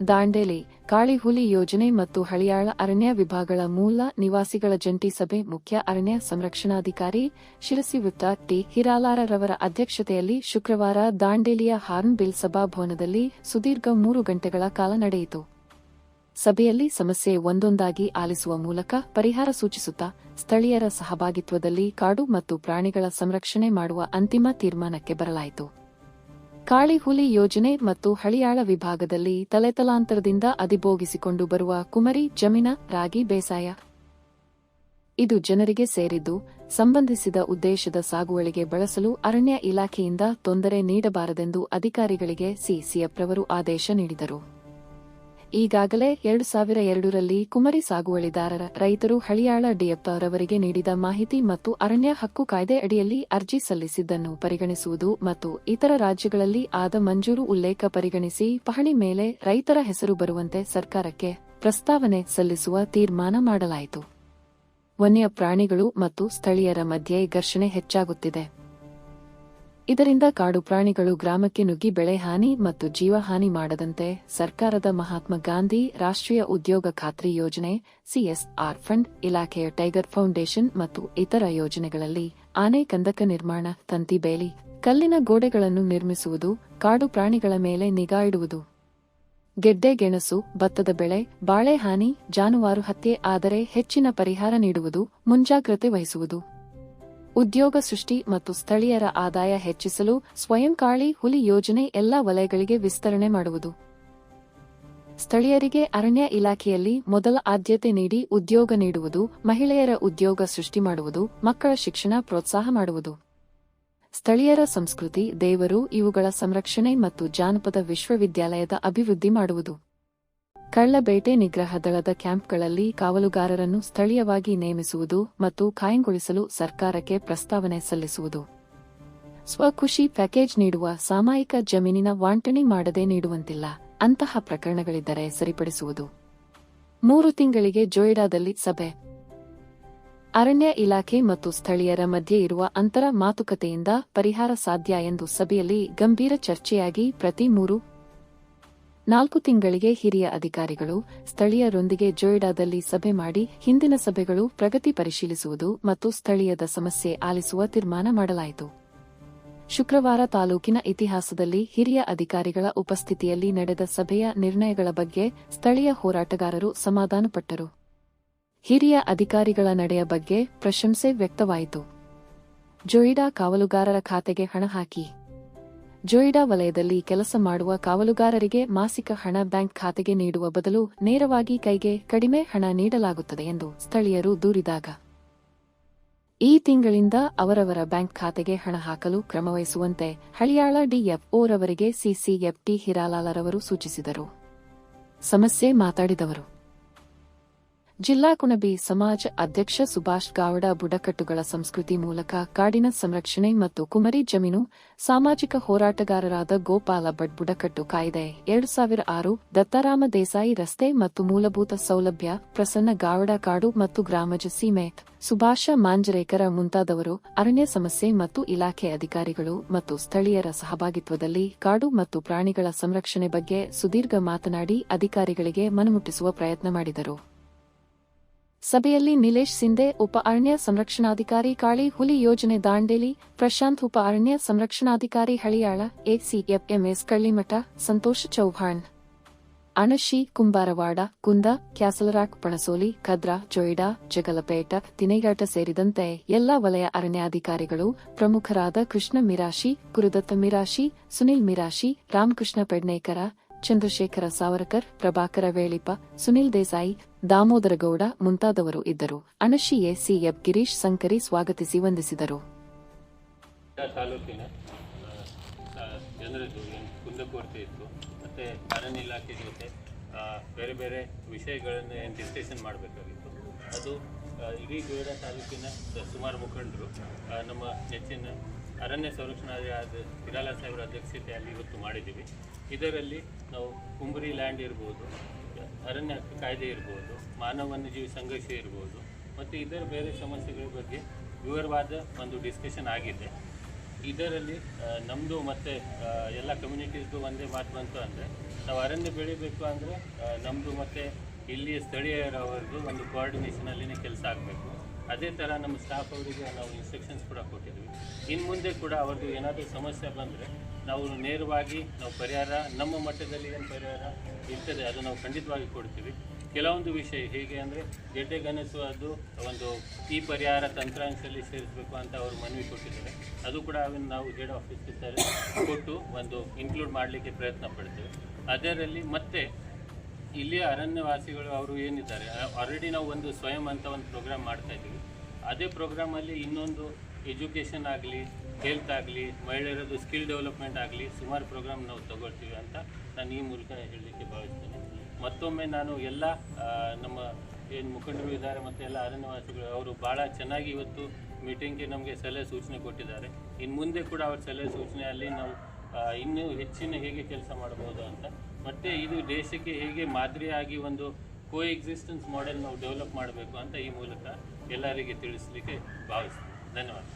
ದಾಂಡೇಲಿ ಕಾಳಿ ಹುಲಿ ಯೋಜನೆ ಮತ್ತು ಹಳಿಯಾಳ ಅರಣ್ಯ ವಿಭಾಗಗಳ ಮೂಲ ನಿವಾಸಿಗಳ ಜಂಟಿ ಸಭೆ ಮುಖ್ಯ ಅರಣ್ಯ ಸಂರಕ್ಷಣಾಧಿಕಾರಿ ಶಿರಸಿವೃತ್ತ ಟಿ. ಹಿರಾಲಾರರವರ ಅಧ್ಯಕ್ಷತೆಯಲ್ಲಿ ಶುಕ್ರವಾರ ದಾಂಡೇಲಿಯ ಹಾರ್ನ್ಬಿಲ್ ಸಭಾಭವನದಲ್ಲಿ ಸುದೀರ್ಘ 3 ಗಂಟೆಗಳ ಕಾಲ ನಡೆಯಿತು. ಸಭೆಯಲ್ಲಿ ಸಮಸ್ಯೆ ಒಂದೊಂದಾಗಿ ಆಲಿಸುವ ಮೂಲಕ ಪರಿಹಾರ ಸೂಚಿಸುತ್ತಾ ಸ್ಥಳೀಯರ ಸಹಭಾಗಿತ್ವದಲ್ಲಿ ಕಾಡು ಮತ್ತು ಪ್ರಾಣಿಗಳ ಸಂರಕ್ಷಣೆ ಮಾಡುವ ಅಂತಿಮ ತೀರ್ಮಾನಕ್ಕೆ ಬರಲಾಯಿತು. ಕಾಳಿ ಹುಲಿ ಯೋಜನೆ ಮತ್ತು ಹಳಿಯಾಳ ವಿಭಾಗದಲ್ಲಿ ತಲೆತಲಾಂತರದಿಂದ ಅಧಿಭೋಗಿಸಿಕೊಂಡು ಬರುವ ಕುಮರಿ ಜಮೀನ ರಾಗಿ ಬೇಸಾಯ ಇದು ಜನರಿಗೆ ಸೇರಿದ್ದು, ಸಂಬಂಧಿಸಿದ ಉದ್ದೇಶದ ಸಾಗುವಳಿಗೆ ಬಳಸಲು ಅರಣ್ಯ ಇಲಾಖೆಯಿಂದ ತೊಂದರೆ ನೀಡಬಾರದೆಂದು ಅಧಿಕಾರಿಗಳಿಗೆ ಸಿಎಫ್ರವರು ಆದೇಶ ನೀಡಿದರು. ಈಗಾಗಲೇ 2002ರಲ್ಲಿ ಕುಮರಿ ಸಾಗುವಳಿದಾರರ ರೈತರು ಹಳಿಯಾಳ ಡಿಎಫ್ರವರಿಗೆ ನೀಡಿದ ಮಾಹಿತಿ ಮತ್ತು ಅರಣ್ಯ ಹಕ್ಕು ಕಾಯ್ದೆ ಅಡಿಯಲ್ಲಿ ಅರ್ಜಿ ಸಲ್ಲಿಸಿದ್ದನ್ನು ಪರಿಗಣಿಸುವುದು ಮತ್ತು ಇತರ ರಾಜ್ಯಗಳಲ್ಲಿ ಆದ ಮಂಜೂರು ಉಲ್ಲೇಖ ಪರಿಗಣಿಸಿ ಪಹಣಿ ಮೇಲೆ ರೈತರ ಹೆಸರು ಬರುವಂತೆ ಸರ್ಕಾರಕ್ಕೆ ಪ್ರಸ್ತಾವನೆ ಸಲ್ಲಿಸುವ ತೀರ್ಮಾನ ಮಾಡಲಾಯಿತು. ವನ್ಯ ಪ್ರಾಣಿಗಳು ಮತ್ತು ಸ್ಥಳೀಯರ ಮಧ್ಯೆ ಘರ್ಷಣೆ ಹೆಚ್ಚಾಗುತ್ತಿದೆ. ಇದರಿಂದ ಕಾಡು ಪ್ರಾಣಿಗಳು ಗ್ರಾಮಕ್ಕೆ ನುಗ್ಗಿ ಬೆಳೆ ಹಾನಿ ಮತ್ತು ಜೀವಹಾನಿ ಮಾಡದಂತೆ ಸರ್ಕಾರದ ಮಹಾತ್ಮ ಗಾಂಧಿ ರಾಷ್ಟ್ರೀಯ ಉದ್ಯೋಗ ಖಾತ್ರಿ ಯೋಜನೆ ಸಿಎಸ್ಆರ್ ಫಂಡ್, ಇಲಾಖೆಯ ಟೈಗರ್ ಫೌಂಡೇಶನ್ ಮತ್ತು ಇತರ ಯೋಜನೆಗಳಲ್ಲಿ ಆನೆ ಕಂದಕ ನಿರ್ಮಾಣ, ತಂತಿ ಬೇಲಿ, ಕಲ್ಲಿನ ಗೋಡೆಗಳನ್ನು ನಿರ್ಮಿಸುವುದು, ಕಾಡು ಪ್ರಾಣಿಗಳ ಮೇಲೆ ನಿಗಾ ಇಡುವುದು, ಗೆಡ್ಡೆ ಗೆಣಸು, ಭತ್ತದ ಬೆಳೆ, ಬಾಳೆ ಹಾನಿ, ಜಾನುವಾರು ಹತ್ಯೆ ಆದರೆ ಹೆಚ್ಚಿನ ಪರಿಹಾರ ನೀಡುವುದು, ಮುಂಜಾಗ್ರತೆ ವಹಿಸುವುದು, ಉದ್ಯೋಗ ಸೃಷ್ಟಿ ಮತ್ತು ಸ್ಥಳೀಯರ ಆದಾಯ ಹೆಚ್ಚಿಸಲು ಸ್ವಯಂ ಕಾಳಿ ಹುಲಿ ಯೋಜನೆ ಎಲ್ಲಾ ವಲಯಗಳಿಗೆ ವಿಸ್ತರಣೆ ಮಾಡುವುದು, ಸ್ಥಳೀಯರಿಗೆ ಅರಣ್ಯ ಇಲಾಖೆಯಲ್ಲಿ ಮೊದಲ ಆದ್ಯತೆ ನೀಡಿ ಉದ್ಯೋಗ ನೀಡುವುದು, ಮಹಿಳೆಯರ ಉದ್ಯೋಗ ಸೃಷ್ಟಿ ಮಾಡುವುದು, ಮಕ್ಕಳ ಶಿಕ್ಷಣ ಪ್ರೋತ್ಸಾಹ ಮಾಡುವುದು, ಸ್ಥಳೀಯರ ಸಂಸ್ಕೃತಿ, ದೇವರು ಇವುಗಳ ಸಂರಕ್ಷಣೆ ಮತ್ತು ಜಾನಪದ ವಿಶ್ವವಿದ್ಯಾಲಯದ ಅಭಿವೃದ್ಧಿ ಮಾಡುವುದು, ಕಳ್ಳಬೇಟೆ ನಿಗ್ರಹ ದಳದ ಕ್ಯಾಂಪ್ಗಳಲ್ಲಿ ಕಾವಲುಗಾರರನ್ನು ಸ್ಥಳೀಯವಾಗಿ ನೇಮಿಸುವುದು ಮತ್ತು ಕಾಯಂಗೊಳಿಸಲು ಸರ್ಕಾರಕ್ಕೆ ಪ್ರಸ್ತಾವನೆ ಸಲ್ಲಿಸುವುದು, ಸ್ವಕೃಷಿ ಪ್ಯಾಕೇಜ್ ನೀಡುವ, ಸಾಮಾಯಿಕ ಜಮೀನಿನ ವಾಂಟಣಿ ಮಾಡದೆ ನೀಡುವಂತಿಲ್ಲ, ಅಂತಹ ಪ್ರಕರಣಗಳಿದ್ದರೆ ಸರಿಪಡಿಸುವುದು. 3 ತಿಂಗಳಿಗೆ ಜೊಯ್ಡಾದಲ್ಲಿ ಸಭೆ. ಅರಣ್ಯ ಇಲಾಖೆ ಮತ್ತು ಸ್ಥಳೀಯರ ಮಧ್ಯೆ ಇರುವ ಅಂತರ ಮಾತುಕತೆಯಿಂದ ಪರಿಹಾರ ಸಾಧ್ಯ ಎಂದು ಸಭೆಯಲ್ಲಿ ಗಂಭೀರ ಚರ್ಚೆಯಾಗಿ ಪ್ರತಿ 3-4 ತಿಂಗಳಿಗೆ ಹಿರಿಯ ಅಧಿಕಾರಿಗಳು ಸ್ಥಳೀಯರೊಂದಿಗೆ ಜೊಯ್ಡಾದಲ್ಲಿ ಸಭೆ ಮಾಡಿ ಹಿಂದಿನ ಸಭೆಗಳು ಪ್ರಗತಿ ಪರಿಶೀಲಿಸುವುದು ಮತ್ತು ಸ್ಥಳೀಯದ ಸಮಸ್ಯೆ ಆಲಿಸುವ ತೀರ್ಮಾನ ಮಾಡಲಾಯಿತು. ಶುಕ್ರವಾರ ತಾಲೂಕಿನ ಇತಿಹಾಸದಲ್ಲಿ ಹಿರಿಯ ಅಧಿಕಾರಿಗಳ ಉಪಸ್ಥಿತಿಯಲ್ಲಿ ನಡೆದ ಸಭೆಯ ನಿರ್ಣಯಗಳ ಬಗ್ಗೆ ಸ್ಥಳೀಯ ಹೋರಾಟಗಾರರು ಸಮಾಧಾನಪಟ್ಟರು. ಹಿರಿಯ ಅಧಿಕಾರಿಗಳ ನಡೆಯ ಬಗ್ಗೆ ಪ್ರಶಂಸೆ ವ್ಯಕ್ತವಾಯಿತು. ಜೊಯ್ಡಾ ಕಾವಲುಗಾರರ ಖಾತೆಗೆ ಹಣ ಹಾಕಿ. ಜೊಯ್ಡಾ ವಲಯದಲ್ಲಿ ಕೆಲಸ ಮಾಡುವ ಕಾವಲುಗಾರರಿಗೆ ಮಾಸಿಕ ಹಣ ಬ್ಯಾಂಕ್ ಖಾತೆಗೆ ನೀಡುವ ಬದಲು ನೇರವಾಗಿ ಕೈಗೆ ಕಡಿಮೆ ಹಣ ನೀಡಲಾಗುತ್ತದೆ ಎಂದು ಸ್ಥಳೀಯರು ದೂರಿದಾಗ, ಈ ತಿಂಗಳಿಂದ ಅವರವರ ಬ್ಯಾಂಕ್ ಖಾತೆಗೆ ಹಣ ಹಾಕಲು ಕ್ರಮವಹಿಸುವಂತೆ ಹಳಿಯಾಳ ಡಿಎಫ್ಒರವರಿಗೆ ಸಿಎಫ್ ಟಿ. ಹಿರಾಲಾರರವರು ಸೂಚಿಸಿದರು. ಸಮಸ್ಯೆ ಮಾತಾಡಿದವರು ಜಿಲ್ಲಾ ಕುಣಬಿ ಸಮಾಜ ಅಧ್ಯಕ್ಷ ಸುಭಾಷ್ ಗಾವಡ ಬುಡಕಟ್ಟುಗಳ ಸಂಸ್ಕೃತಿ ಮೂಲಕ ಕಾಡಿನ ಸಂರಕ್ಷಣೆ ಮತ್ತು ಕುಮರಿ ಜಮೀನು ಸಾಮಾಜಿಕ ಹೋರಾಟಗಾರರಾದ ಗೋಪಾಲ ಭಟ್ ಬುಡಕಟ್ಟು ಕಾಯ್ದೆ 2006, ದತ್ತಾರಾಮ ದೇಸಾಯಿ ರಸ್ತೆ ಮತ್ತು ಮೂಲಭೂತ ಸೌಲಭ್ಯ, ಪ್ರಸನ್ನ ಗಾವಡ ಕಾಡು ಮತ್ತು ಗ್ರಾಮಜ ಸೀಮೆ, ಸುಭಾಷ ಮಾಂಜರೇಕರ ಮುಂತಾದವರು ಅರಣ್ಯ ಸಮಸ್ಯೆ ಮತ್ತು ಇಲಾಖೆ ಅಧಿಕಾರಿಗಳು ಮತ್ತು ಸ್ಥಳೀಯರ ಸಹಭಾಗಿತ್ವದಲ್ಲಿ ಕಾಡು ಮತ್ತು ಪ್ರಾಣಿಗಳ ಸಂರಕ್ಷಣೆ ಬಗ್ಗೆ ಸುದೀರ್ಘ ಮಾತನಾಡಿ ಅಧಿಕಾರಿಗಳಿಗೆ ಮನಮುಟ್ಟಿಸುವ ಪ್ರಯತ್ನ ಮಾಡಿದರು. ಸಭೆಯಲ್ಲಿ ನಿಲೇಶ್ ಸಿಂಧೆ ಉಪ ಅರಣ್ಯ ಸಂರಕ್ಷಣಾಧಿಕಾರಿ ಕಾಳಿ ಹುಲಿ ಯೋಜನೆ ದಾಂಡೇಲಿ, ಪ್ರಶಾಂತ್ ಉಪ ಅರಣ್ಯ ಸಂರಕ್ಷಣಾಧಿಕಾರಿ ಹಳಿಯಾಳ, ಎಸಿಎಫ್ಎಂಎಸ್ ಕಳ್ಳಿಮಠ, ಸಂತೋಷ್ ಚೌಹಾಣ್, ಅಣಶಿ, ಕುಂಬಾರವಾಡ, ಕುಂದ, ಕ್ಯಾಸಲರಾಕ್, ಪಣಸೋಲಿ, ಕದ್ರಾ, ಜೊಯ್ಡಾ, ಜಗಲಪೇಟ, ತಿನೇಘಾಟ ಸೇರಿದಂತೆ ಎಲ್ಲಾ ವಲಯ ಅರಣ್ಯಾಧಿಕಾರಿಗಳು ಪ್ರಮುಖರಾದ ಕೃಷ್ಣ ಮಿರಾಶಿ, ಗುರುದತ್ತ ಮಿರಾಶಿ, ಸುನಿಲ್ ಮಿರಾಶಿ, ರಾಮಕೃಷ್ಣ ಪೆಡ್ನೇಕರ, ಚಂದ್ರಶೇಖರ ಸಾವರಕರ್, ಪ್ರಭಾಕರ ವೇಳಿಪ, ಸುನಿಲ್ ದೇಸಾಯಿ, ದಾಮೋದರಗೌಡ ಮುಂತಾದವರು ಇದ್ದರು. ಅಣಶಿ ಸಿಎಫ್ ಗಿರೀಶ್ ಸಂಕರಿ ಸ್ವಾಗತಿಸಿ ವಂದಿಸಿದರು. ತಾಲೂಕಿನ ಜನರದ್ದು ಕುಂದುಕೊರತೆ ಇತ್ತು, ಮತ್ತೆ ಅರಣ್ಯ ಇಲಾಖೆ ಜೊತೆ ಬೇರೆ ಬೇರೆ ವಿಷಯಗಳನ್ನು ಡಿಸ್ಕಷನ್ ಮಾಡಬೇಕಾಗಿತ್ತು. ಅದು ಇಡೀ ಜೊಯ್ಡಾ ತಾಲೂಕಿನ ಸುಮಾರು ಮುಖಂಡರು ನಮ್ಮ ನೆಚ್ಚಿನ ಅರಣ್ಯ ಸಂರಕ್ಷಣಾಧಿಕಾರಿ ಹಿರಾಲ ಸಾಹೇಬರ ಅಧ್ಯಕ್ಷತೆಯಲ್ಲಿ ಇವತ್ತು ಮಾಡಿದ್ದೀವಿ. ಇದರಲ್ಲಿ ನಾವು ಕುಂಬರಿ ಲ್ಯಾಂಡ್ ಇರ್ಬೋದು, ಅರಣ್ಯ ಕಾಯ್ದೆ ಇರ್ಬೋದು, ಮಾನವ ವನ್ಯಜೀವಿ ಸಂಘರ್ಷ ಇರ್ಬೋದು ಮತ್ತು ಇದರ ಬೇರೆ ಸಮಸ್ಯೆಗಳ ಬಗ್ಗೆ ವಿವರವಾದ ಒಂದು ಡಿಸ್ಕಷನ್ ಆಗಿದೆ. ಇದರಲ್ಲಿ ನಮ್ಮದು ಮತ್ತು ಎಲ್ಲ ಕಮ್ಯುನಿಟೀಸ್ದು ಒಂದೇ ಮಾತು ಬಂತು ಅಂದರೆ ನಾವು ಅರಣ್ಯ ಬೆಳಿಬೇಕು ಅಂದರೆ ನಮ್ಮದು ಮತ್ತು ಇಲ್ಲಿಯ ಸ್ಥಳೀಯರವರದ್ದು ಒಂದು ಕೋಆರ್ಡಿನೇಷನಲ್ಲಿನೇ ಕೆಲಸ ಆಗಬೇಕು. ಅದೇ ಥರ ನಮ್ಮ ಸ್ಟಾಫ್ ಅವರಿಗೆ ನಾವು ಇನ್ಸ್ಟ್ರಕ್ಷನ್ಸ್ ಕೂಡ ಕೊಟ್ಟಿದ್ವಿ. ಇನ್ನು ಮುಂದೆ ಕೂಡ ಅವ್ರದ್ದು ಏನಾದರೂ ಸಮಸ್ಯೆ ಬಂದರೆ ನಾವು ನೇರವಾಗಿ ನಾವು ಪರಿಹಾರ ನಮ್ಮ ಮಟ್ಟದಲ್ಲಿ ಏನು ಪರಿಹಾರ ಇರ್ತದೆ ಅದು ನಾವು ಖಂಡಿತವಾಗಿ ಕೊಡ್ತೀವಿ. ಕೆಲವೊಂದು ವಿಷಯ ಹೇಗೆ ಅಂದರೆ ಗೆಡ್ಡೆ ಗಣಿಸುವುದು ಒಂದು ಈ ಪರಿಹಾರ ತಂತ್ರಾಂಶದಲ್ಲಿ ಸೇರಿಸಬೇಕು ಅಂತ ಅವರು ಮನವಿ ಕೊಟ್ಟಿದ್ದಾರೆ. ಅದು ಕೂಡ ಅವನ್ನ ನಾವು ಹೆಡ್ ಆಫೀಸ್ ಕೊಟ್ಟು ಒಂದು ಇನ್ಕ್ಲೂಡ್ ಮಾಡಲಿಕ್ಕೆ ಪ್ರಯತ್ನ ಪಡ್ತೇವೆ. ಅದರಲ್ಲಿ ಮತ್ತೆ ಇಲ್ಲಿಯ ಅರಣ್ಯವಾಸಿಗಳು ಅವರು ಏನಿದ್ದಾರೆ ಆಲ್ರೆಡಿ ನಾವು ಒಂದು ಸ್ವಯಂ ಅಂತ ಒಂದು ಪ್ರೋಗ್ರಾಮ್ ಮಾಡ್ತಾ ಇದ್ದೀವಿ. ಅದೇ ಪ್ರೋಗ್ರಾಮಲ್ಲಿ ಇನ್ನೊಂದು ಎಜುಕೇಷನ್ ಆಗಲಿ, ಹೆಲ್ತ್ ಆಗಲಿ, ಮಹಿಳೆಯರದ್ದು ಸ್ಕಿಲ್ ಡೆವಲಪ್ಮೆಂಟ್ ಆಗಲಿ ಸುಮಾರು ಪ್ರೋಗ್ರಾಮ್ ನಾವು ತಗೊಳ್ತೀವಿ ಅಂತ ನಾನು ಈ ಮೂಲಕ ಹೇಳಲಿಕ್ಕೆ ಭಾವಿಸ್ತೇನೆ. ಮತ್ತೊಮ್ಮೆ ನಾನು ಎಲ್ಲ ನಮ್ಮ ಏನು ಮುಖಂಡರು ಇದ್ದಾರೆ ಮತ್ತು ಎಲ್ಲ ಅರಣ್ಯವಾಸಿಗಳು ಅವರು ಭಾಳ ಚೆನ್ನಾಗಿ ಇವತ್ತು ಮೀಟಿಂಗ್ಗೆ ನಮಗೆ ಸಲಹೆ ಸೂಚನೆ ಕೊಟ್ಟಿದ್ದಾರೆ. ಇನ್ನು ಮುಂದೆ ಕೂಡ ಅವ್ರ ಸಲಹೆ ಸೂಚನೆಯಲ್ಲಿ ನಾವು ಇನ್ನೂ ಹೆಚ್ಚಿನ ಹೇಗೆ ಕೆಲಸ ಮಾಡ್ಬೋದು ಅಂತ, ಮತ್ತು ಇದು ದೇಶಕ್ಕೆ ಹೇಗೆ ಮಾದರಿಯಾಗಿ ಒಂದು ಕೋ ಎಕ್ಸಿಸ್ಟೆನ್ಸ್ ಮಾಡೆಲ್ ನಾವು ಡೆವಲಪ್ ಮಾಡಬೇಕು ಅಂತ ಈ ಮೂಲಕ ಎಲ್ಲರಿಗೆ ತಿಳಿಸಲಿಕ್ಕೆ ಭಾವಿಸ್ತೀನಿ. ಧನ್ಯವಾದ.